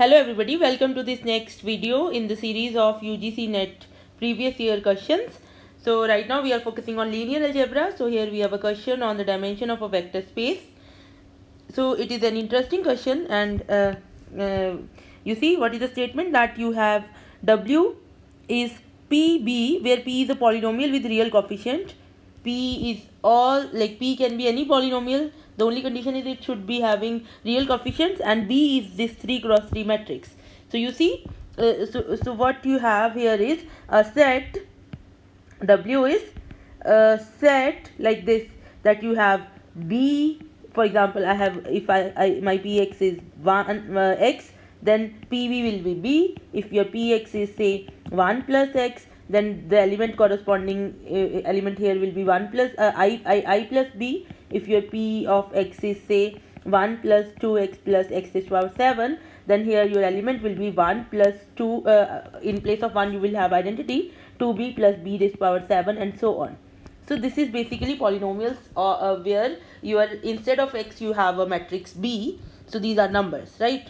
Hello everybody, welcome to this next video in the series of UGC NET previous year questions. So right now we are focusing on linear algebra. So here we have a question on the dimension of a vector space. So it is an interesting question, and you see what is the statement that you have W is PB, where P is a polynomial with real coefficient. P is all, like P can be any polynomial. The only condition is it should be having real coefficients, and B is this 3 cross 3 matrix. So you see, so what you have here is a set. W is a set like this, that you have B. For example, I have, if my Px is 1 x, then Pb will be B. If your Px is say 1 plus x, then the element corresponding element here will be 1 plus I plus B. If your P of x is say 1 plus 2x plus x to the power 7, then here your element will be 1 plus 2, in place of 1 you will have identity 2b plus b to the power 7, and so on. So this is basically polynomials where you are, instead of x you have a matrix B. So these are numbers, right?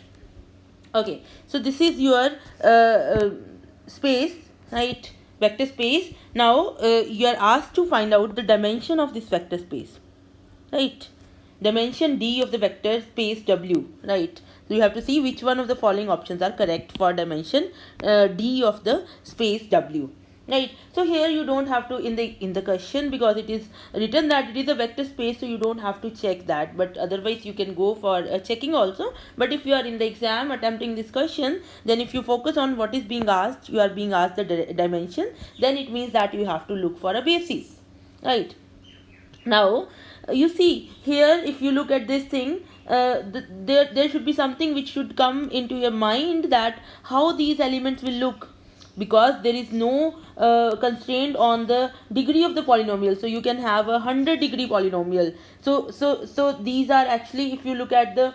Okay, so this is your space, right? Vector space. Now you are asked to find out the dimension of this vector space, right? Dimension D of the vector space W, right? So you have to see which one of the following options are correct for dimension D of the space W, right? So here you don't have to, in the question, because it is written that it is a vector space, so you don't have to check that, but otherwise you can go for checking also. But if you are in the exam attempting this question, then if you focus on what is being asked, you are being asked the dimension, then it means that you have to look for a basis, right? Now you see here, if you look at this thing, there should be something which should come into your mind, that how these elements will look, because there is no constraint on the degree of the polynomial. So you can have a 100-degree polynomial. So these are actually, if you look at the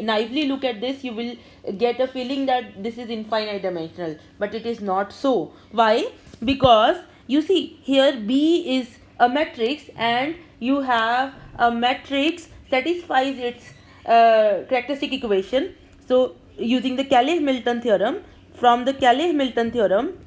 naively look at this, you will get a feeling that this is infinite dimensional, but it is not so. Why? Because you see here B is a matrix, and you have a matrix satisfies its characteristic equation. So using the Cayley-Hamilton theorem, from the Cayley-Hamilton theorem,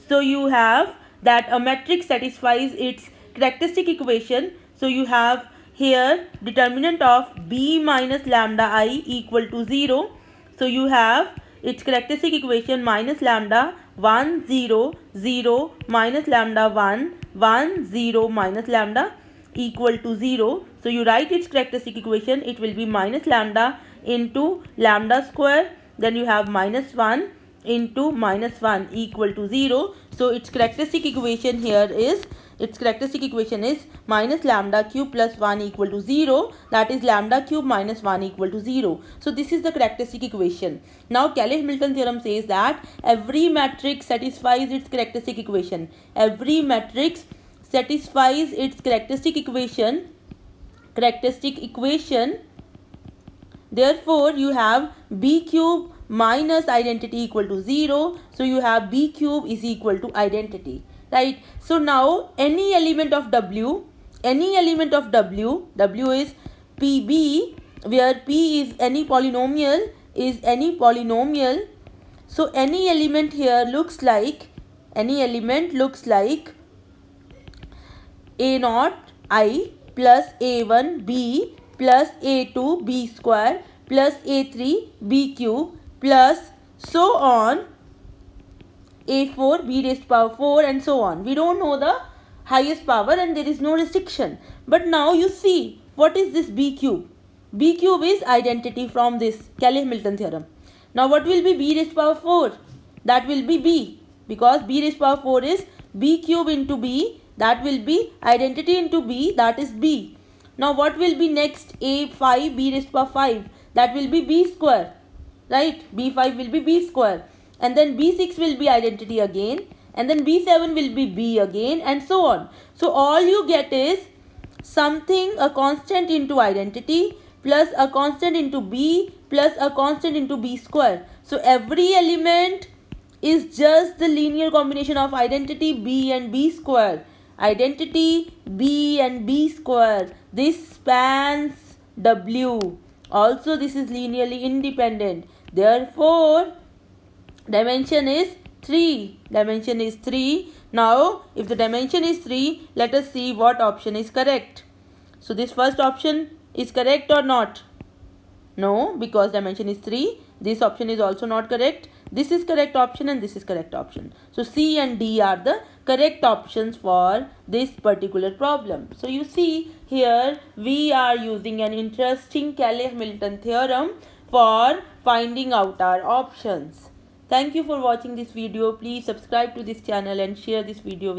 so you have that a matrix satisfies its characteristic equation. So you have here determinant of B minus lambda I equal to 0. So you have its characteristic equation minus lambda 1 0 0 minus lambda 1 1 0 minus lambda equal to 0. So you write its characteristic equation, it will be minus lambda into lambda square, then you have minus 1 into minus 1 equal to 0. So its characteristic equation here is, minus lambda cube plus 1 equal to 0, that is lambda cube minus 1 equal to 0. So this is the characteristic equation. Now Cayley-Hamilton theorem says that every matrix satisfies its characteristic equation. Every matrix satisfies its characteristic equation. Therefore you have B cube minus identity equal to 0. So you have B cube is equal to identity, right? So now any element of W is PB, where P is any polynomial, so any element here looks like A0 I plus A1 B plus A2 B square plus A3 B cube plus so on A4 B raised to power 4, and so on. We don't know the highest power, and there is no restriction. But now you see, what is this B cube? B cube is identity from this Cayley-Hamilton theorem. Now what will be B raised to power 4? That will be B, because B raised to power 4 is B cube into B, that will be identity into B, that is B. Now what will be next? A5 B raised to power 5, that will be B square, right? B5 will be B square, and then B6 will be identity again, and then B7 will be B again, and so on. So all you get is something, a constant into identity plus a constant into B plus a constant into B square. So every element is just the linear combination of identity B and B square. Identity B and B square. This spans W. Also this is linearly independent. Therefore, dimension is 3. Dimension is 3. Now, if the dimension is 3, let us see what option is correct. So, this first option is correct or not? No, because dimension is 3. This option is also not correct. This is correct option and this is correct option. So, C and D are the correct options for this particular problem. So, you see here we are using an interesting Cayley-Hamilton theorem for finding out our options. Thank you for watching this video. Please subscribe to this channel and share this video with